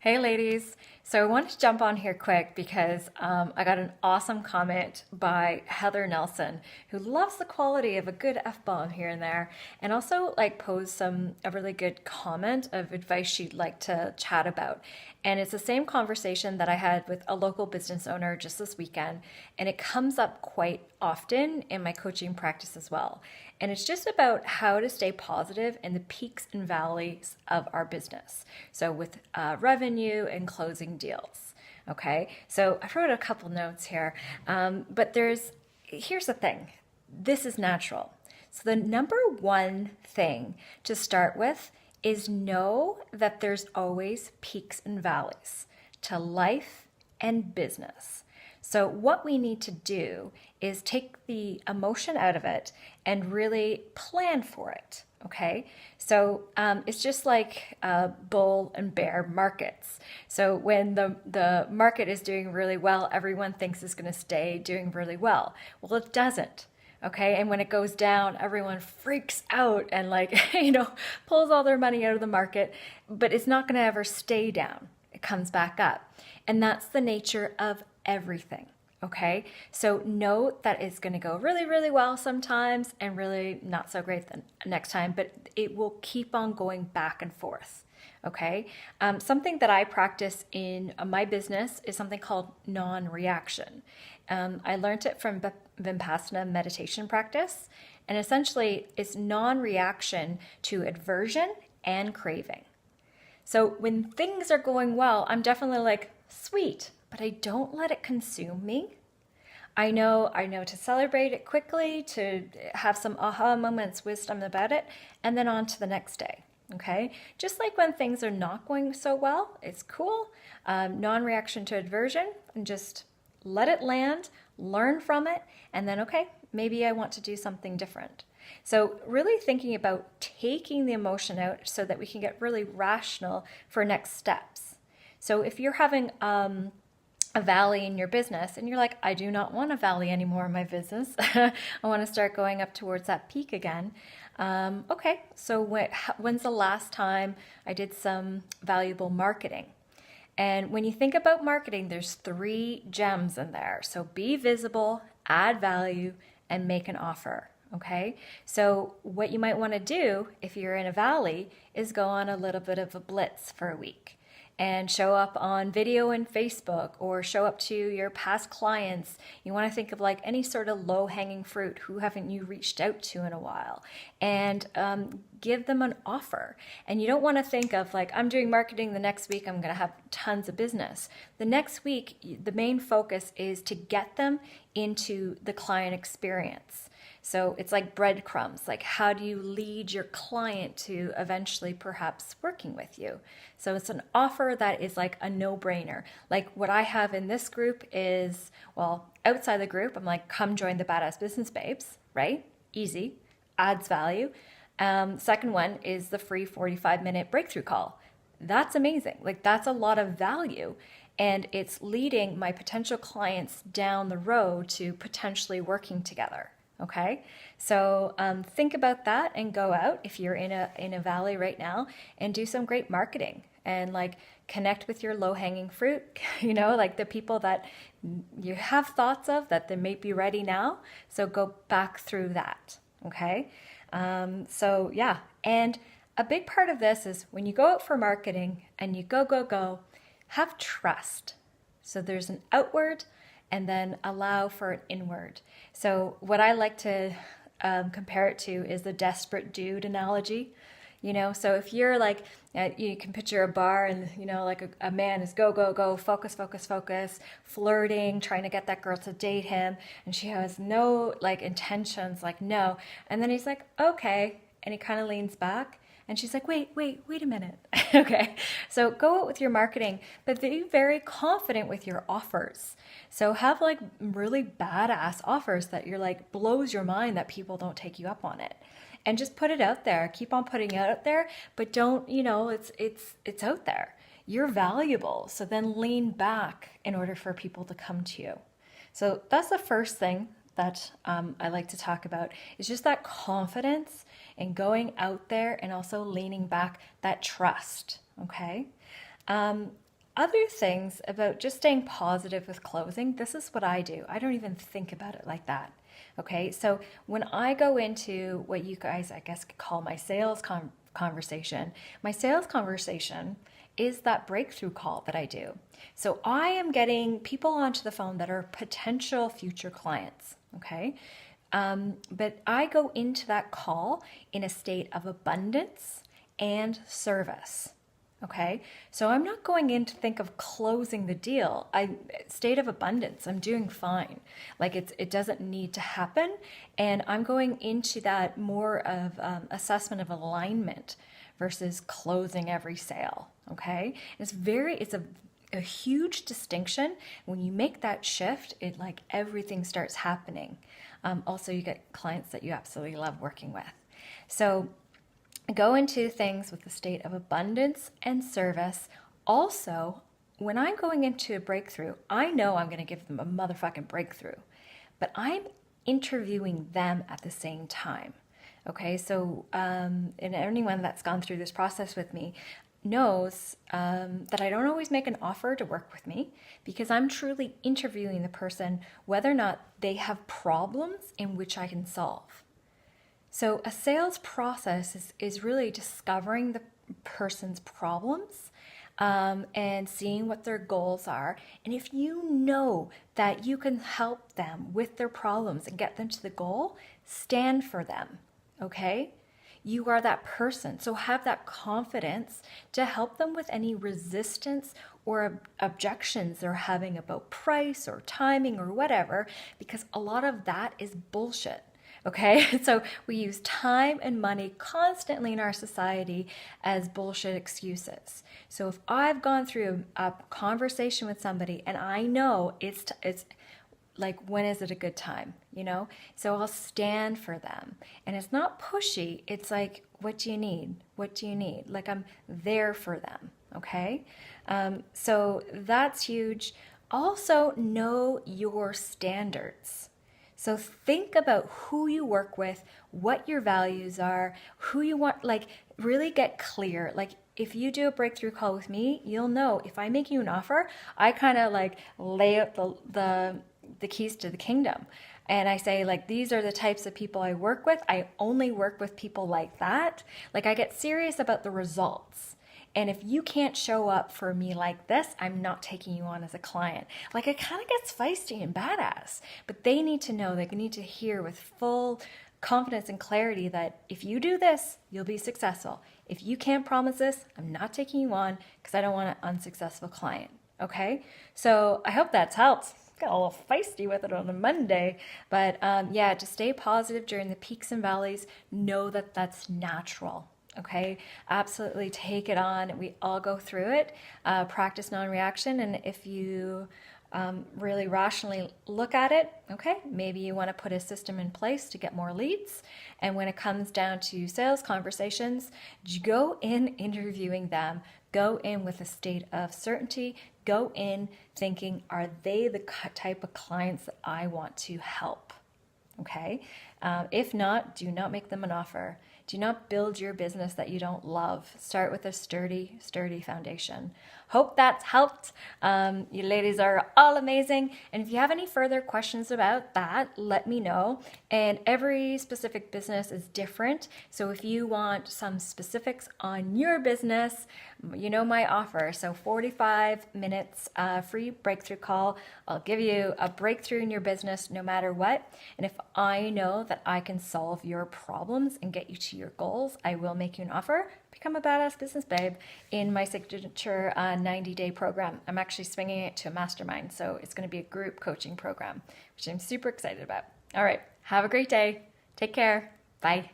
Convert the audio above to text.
Hey ladies, so I wanted to jump on here quick because I got an awesome comment by Heather Nelson, who loves the quality of a good F-bomb here and there, and also like posed a really good comment of advice she'd like to chat about. And it's the same conversation that I had with a local business owner just this weekend, and it comes up quite often in my coaching practice as well. And it's just about how to stay positive in the peaks and valleys of our business. So with revenue and closing deals. Okay, so I wrote a couple notes here, but here's the thing. This is natural. So the number one thing to start with is know that there's always peaks and valleys to life and business. So what we need to do is take the emotion out of it and really plan for it. Okay, so it's just like bull and bear markets. So when the market is doing really well, everyone thinks it's going to stay doing really well. Well, it doesn't. Okay, and when it goes down, everyone freaks out and pulls all their money out of the market, but it's not going to ever stay down. It comes back up. And that's the nature of everything. Okay, so know that it's going to go really, really well sometimes and really not so great the next time, but it will keep on going back and forth. Okay, something that I practice in my business is something called non-reaction. I learned it from Vipassana meditation practice, and essentially it's non-reaction to aversion and craving. So when things are going well, I'm definitely like, sweet, but I don't let it consume me. I know to celebrate it quickly, to have some aha moments, wisdom about it, and then on to the next day. Okay, just like when things are not going so well, it's cool. Non-reaction to aversion, and just let it land, learn from it, and then okay, maybe I want to do something different. So really thinking about taking the emotion out so that we can get really rational for next steps. So if you're having a valley in your business and you're like, I do not want a valley anymore in my business. I want to start going up towards that peak again. Okay, so when's the last time I did some valuable marketing? And when you think about marketing, there's 3 gems in there. So be visible, add value, and make an offer. Okay, so what you might want to do if you're in a valley is go on a little bit of a blitz for a week and show up on video and Facebook, or show up to your past clients. You want to think of like any sort of low-hanging fruit. Who haven't you reached out to in a while? And give them an offer. And you don't want to think of like, I'm doing marketing the next week, I'm going to have tons of business. The next week, the main focus is to get them into the client experience. So it's like breadcrumbs, like how do you lead your client to eventually perhaps working with you? So it's an offer that is like a no-brainer. Like what I have in this group is, well, outside the group, I'm like, come join the Badass Business Babes, right? Easy, adds value. Second one is the free 45-minute breakthrough call. That's amazing. Like that's a lot of value. And it's leading my potential clients down the road to potentially working together. Okay, so think about that and go out if you're in a valley right now and do some great marketing and like connect with your low-hanging fruit, like the people that you have thoughts of that they may be ready now. So go back through that. Okay, so yeah, and a big part of this is when you go out for marketing and you go, have trust. So there's an outward and then allow for an inward. So what I like to compare it to is the desperate dude analogy. So if you're like, you can picture a bar and, like a man is go, focus, flirting, trying to get that girl to date him. And she has no like intentions, like no. And then he's like, okay. And he kind of leans back. And she's like, wait a minute. Okay, so go out with your marketing, but be very confident with your offers. So have like really badass offers that you're like, blows your mind that people don't take you up on it. And just put it out there, keep on putting it out there, but don't, it's out there. You're valuable, so then lean back in order for people to come to you. So that's the first thing that I like to talk about is just that confidence and going out there and also leaning back, that trust, okay? other things about just staying positive with closing, this is what I do. I don't even think about it like that. Okay, so when I go into what you guys, I guess, could call my conversation, my sales conversation is that breakthrough call that I do. So I am getting people onto the phone that are potential future clients. Okay, but I go into that call in a state of abundance and service. Okay, so I'm not going in to think of closing the deal. State of abundance, I'm doing fine. Like it doesn't need to happen, and I'm going into that more of assessment of alignment versus closing every sale. Okay, it's a huge distinction. When you make that shift, it like everything starts happening. Also, you get clients that you absolutely love working with. So go into things with a state of abundance and service. Also, when I'm going into a breakthrough, I know I'm going to give them a motherfucking breakthrough, but I'm interviewing them at the same time. Okay, so and anyone that's gone through this process with me knows that I don't always make an offer to work with me, because I'm truly interviewing the person whether or not they have problems in which I can solve. So a sales process is really discovering the person's problems and seeing what their goals are. And if you know that you can help them with their problems and get them to the goal, stand for them, okay? You are that person. So have that confidence to help them with any resistance or objections they're having about price or timing or whatever, because a lot of that is bullshit. Okay, so we use time and money constantly in our society as bullshit excuses. So if I've gone through a conversation with somebody and I know it's like, when is it a good time, you know? So I'll stand for them. And it's not pushy. It's like, what do you need? What do you need? Like, I'm there for them, okay? So that's huge. Also, know your standards. So think about who you work with, what your values are, who you want, like really get clear. Like if you do a breakthrough call with me, you'll know if I make you an offer, I kind of like lay out the keys to the kingdom. And I say, like, these are the types of people I work with. I only work with people like that. Like, I get serious about the results. And if you can't show up for me like this, I'm not taking you on as a client. Like, it kind of gets feisty and badass. But they need to know, they need to hear with full confidence and clarity that if you do this, you'll be successful. If you can't promise this, I'm not taking you on because I don't want an unsuccessful client. Okay? So I hope that's helped. Got a little feisty with it on a Monday. But yeah, to stay positive during the peaks and valleys, know that that's natural. Okay, absolutely take it on. We all go through it. Practice non-reaction, and if you really rationally look at it, okay, maybe you want to put a system in place to get more leads. And when it comes down to sales conversations, go in interviewing them. Go in with a state of certainty. Go in thinking, are they the type of clients that I want to help? Okay. If not, do not make them an offer. Do not build your business that you don't love. Start with a sturdy foundation. Hope that's helped. You ladies are all amazing. And if you have any further questions about that, let me know. And every specific business is different. So if you want some specifics on your business, you know my offer. So 45 minutes free breakthrough call. I'll give you a breakthrough in your business no matter what. And if I know that I can solve your problems and get you to your goals, I will make you an offer. Become a badass business babe in my signature 90-day program. I'm actually swinging it to a mastermind. So it's going to be a group coaching program, which I'm super excited about. All right. Have a great day. Take care. Bye.